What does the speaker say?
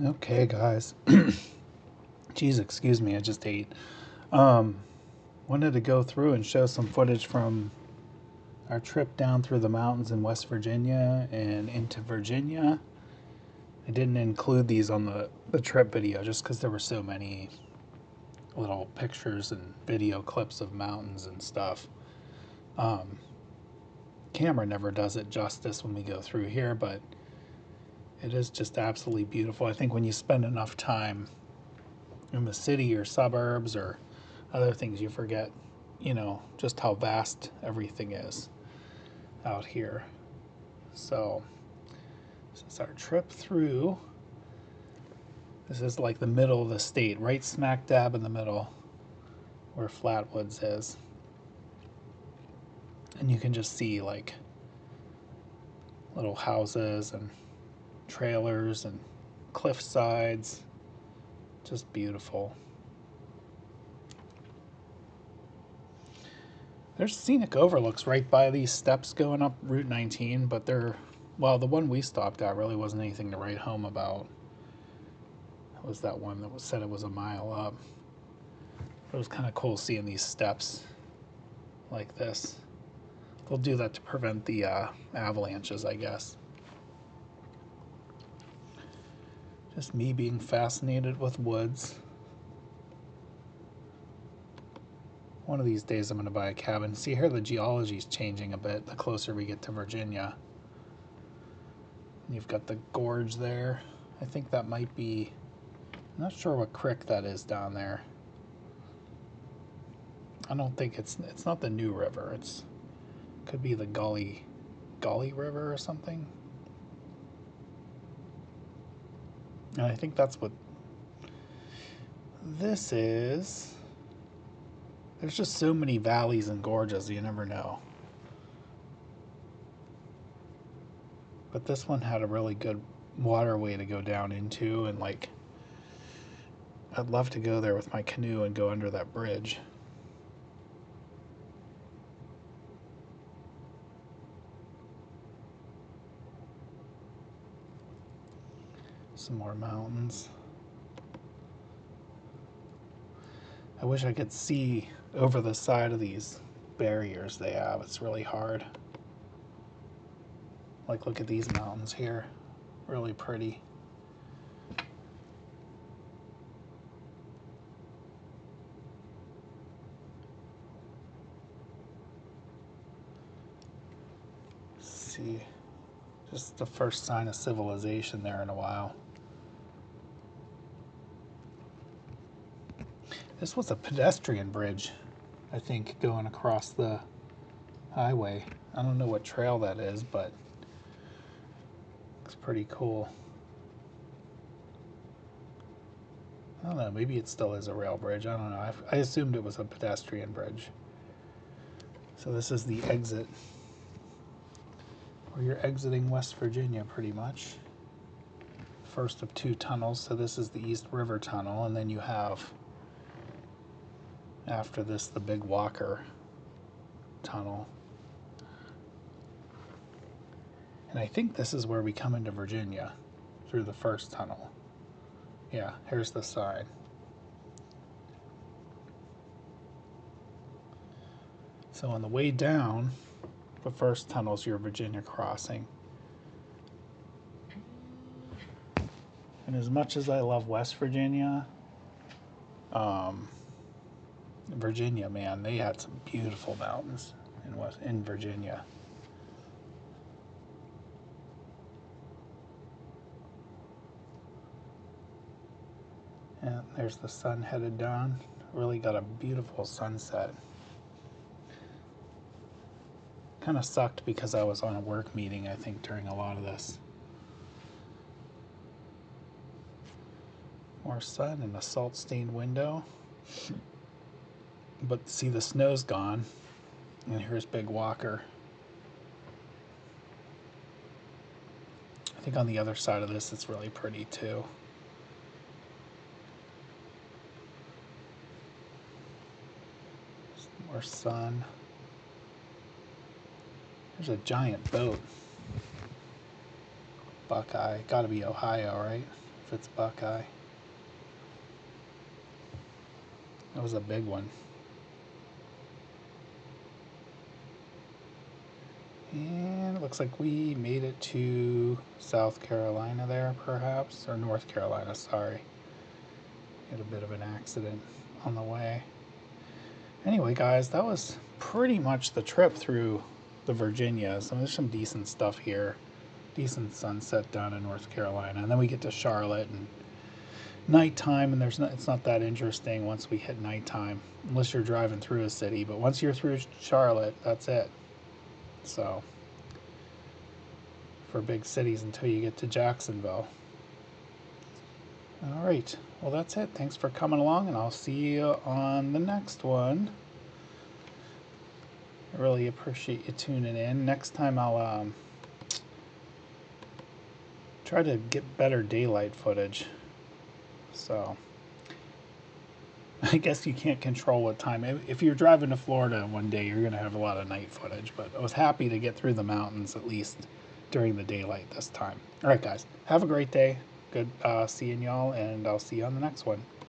Okay, guys. Jeez, excuse me, I just ate. Um, Wanted to go through and show some footage from our trip down through the mountains in West Virginia and into Virginia. I didn't include these on the trip video just because there were so many little pictures and video clips of mountains and stuff. Um, Camera never does it justice when we go through here, but it is just absolutely beautiful. I think when you spend enough time in the city or suburbs or other things, you forget, just how vast everything is out here. So, this is our trip through. This is like the middle of the state, right smack dab in the middle where Flatwoods is. And you can just see like little houses and trailers and cliff sides. Just beautiful. There's scenic overlooks right by these steps going up Route 19, but well, the one we stopped at really wasn't anything to write home about. It was that one that said it was a mile up. It was kind of cool seeing these steps like this. They'll do that to prevent the avalanches, I guess. Just me being fascinated with woods. One of these days I'm going to buy a cabin. See here, the geology's changing a bit the closer we get to Virginia. And you've got the gorge there. I think that might be, I'm not sure what creek that is down there. I don't think it's not the New River. Could be the Gully River or something. And I think that's what this is. There's just so many valleys and gorges, you never know. But this one had a really good waterway to go down into, and like, I'd love to go there with my canoe and go under that bridge. Some more mountains. I wish I could see over the side of these barriers they have. It's really hard. Like, look at these mountains here. Really pretty. See, just the first sign of civilization there in a while. This was a pedestrian bridge, I think, going across the highway. I don't know what trail that is, but it's pretty cool. I don't know, maybe it still is a rail bridge. I don't know. I assumed it was a pedestrian bridge. So this is the exit, where you're exiting West Virginia pretty much. First of two tunnels. So this is the East River Tunnel, and then you have, after this, the Big Walker Tunnel. And I think this is where we come into Virginia, through the first tunnel. Yeah, here's the sign. So on the way down, the first tunnel's your Virginia crossing. And as much as I love West Virginia, Virginia, man, they had some beautiful mountains in Virginia. And there's the sun headed down. Really got a beautiful sunset. Kind of sucked because I was on a work meeting, I think, during a lot of this. More sun and a salt-stained window. But see, the snow's gone. And here's Big Walker. I think on the other side of this, it's really pretty too. More sun. There's a giant boat. Buckeye. Gotta be Ohio, right? if it's buckeye. That was a big one. And it looks like we made it to South Carolina there, perhaps, or North Carolina, sorry. Had a bit of an accident on the way. Anyway, guys, that was pretty much the trip through the Virginias. So there's some decent stuff here. Decent sunset down in North Carolina. And then we get to Charlotte and nighttime, and it's not that interesting once we hit nighttime, unless you're driving through a city. But once you're through Charlotte, that's it. So, for big cities until you get to Jacksonville. All right. Well, that's it. Thanks for coming along, and I'll see you on the next one. I really appreciate you tuning in. Next time I'll try to get better daylight footage. So, I guess you can't control what time. If you're driving to Florida one day, you're going to have a lot of night footage. But I was happy to get through the mountains at least during the daylight this time. All right, guys. Have a great day. Good seeing y'all, and I'll see you on the next one.